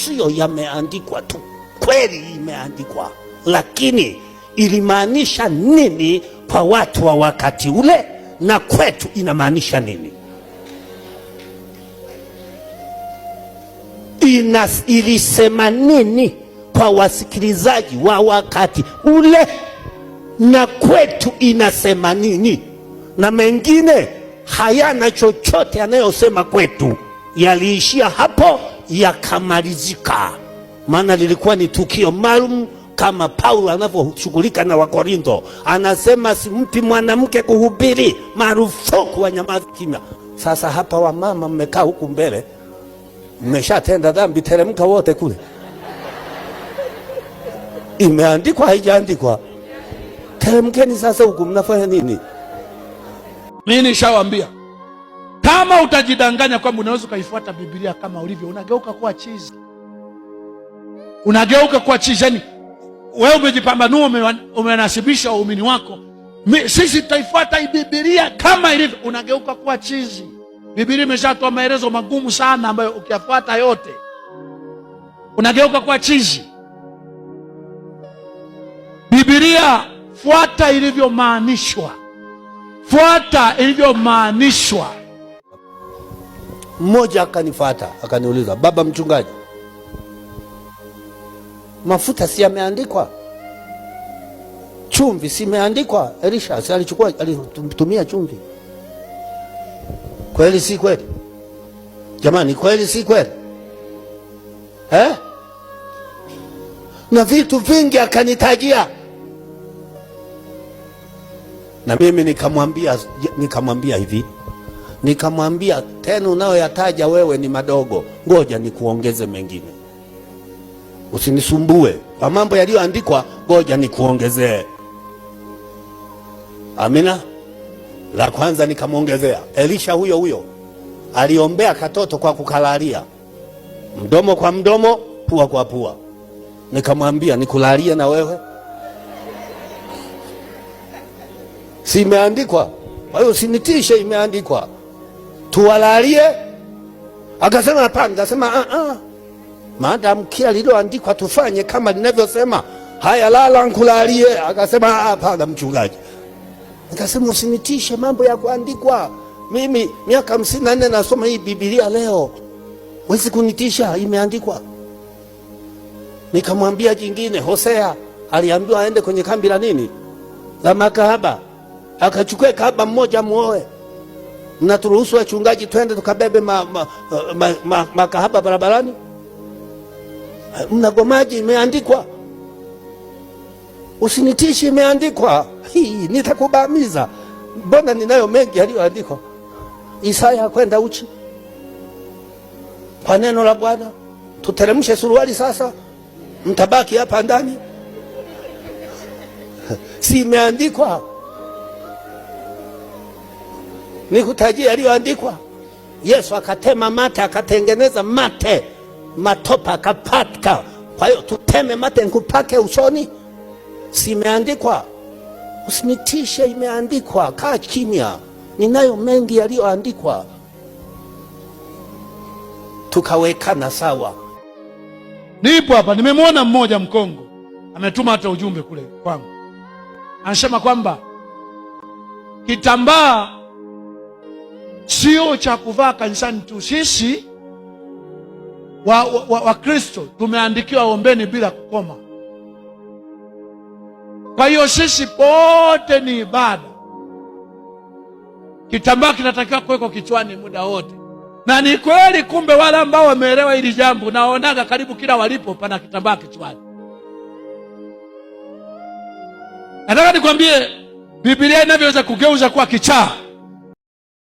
sio yameandikwa tu, kweli imeandikwa, lakini ilimaanisha nini kwa watu wa wakati ule na kwetu inamaanisha nini? Ilisema nini kwa wasikilizaji wa wakati ule na kwetu inasema nini? Na mengine hayana chochote yanayosema kwetu, yaliishia hapo yakamalizika, maana lilikuwa ni tukio maalum. Kama Paulo anavyoshughulika na Wakorintho, anasema simpi mwanamke kuhubiri, marufuku, wanyamaze kimya. Sasa hapa wamama mmekaa huku mbele, mmeshatenda dhambi, teremka wote kule. Imeandikwa haijaandikwa? Teremkeni sasa huku, mnafanya nini? Mimi nishawaambia, kama utajidanganya kwamba unaweza ukaifuata Biblia kama ulivyo, unageuka kuwa chizi. Unageuka kuwa chizi. Yani wewe umejipambanua, umenasibisha waumini wako, sisi tutaifuata Biblia kama ilivyo. Unageuka kuwa chizi. Biblia imeshatoa maelezo magumu sana ambayo ukiyafuata yote unageuka kuwa chizi. Biblia fuata ilivyomaanishwa. Fuata ilivyomaanishwa. Mmoja akanifuata akaniuliza, baba mchungaji, mafuta si yameandikwa? Chumvi si imeandikwa? Elisha si alitumia chumvi? Kweli si kweli? Jamani, kweli si kweli? Na vitu vingi akanitajia, na mimi nikamwambia hivi, nikamwambia tena, unayoyataja wewe ni madogo, ngoja nikuongeze mengine, usinisumbue kwa mambo yaliyoandikwa, ngoja nikuongezee. Amina. La kwanza nikamwongezea, Elisha huyo aliombea katoto kwa kukalalia, mdomo kwa mdomo, pua kwa pua. Nikamwambia, nikulalie na wewe? Si imeandikwa? Kwa hiyo usinitishe, imeandikwa tuwalalie. Akasema hapana. Nikasema maadamu kila lililoandikwa tufanye kama linavyosema. Haya, lala nkulalie. Akasema hapana mchungaji. Nikasema usinitishe mambo ya kuandikwa. Mimi miaka 54 nasoma hii Biblia leo, wezi kunitisha, imeandikwa. Nikamwambia jingine, Hosea aliambiwa aende kwenye kambi la nini, la makahaba, akachukue kahaba mmoja muoe. Mnaturuhusu wachungaji twende tukabebe makahaba barabarani? Mnagomaji? Imeandikwa. Usinitishe, imeandikwa. Hii nitakubamiza. Mbona ninayo mengi yaliyoandikwa. Isaya kwenda uchi kwa neno la Bwana. Tuteremshe suruali sasa, mtabaki hapa ndani? Si imeandikwa? Nikutajia yaliyoandikwa. Yesu akatema mate, akatengeneza mate, matopa akapatka. Kwa hiyo tuteme mate nikupake usoni? Si imeandikwa? Usinitishe, imeandikwa. Kaa kimya, ninayo mengi yaliyoandikwa. Tukawekana sawa. Nipo hapa, nimemwona mmoja Mkongo ametuma hata ujumbe kule kwangu, anasema kwamba kitambaa sio cha kuvaa kanisani tu. Sisi wa Kristo tumeandikiwa ombeni bila kukoma. Kwa hiyo sisi pote ni ibada. Kitambaa kinatakiwa kuwekwa kichwani muda wote. Na ni kweli, kumbe wale ambao wameelewa hili jambo, naonaga karibu kila walipo pana kitambaa kichwani. Nataka nikwambie Biblia inavyoweza kugeuza kuwa kichaa.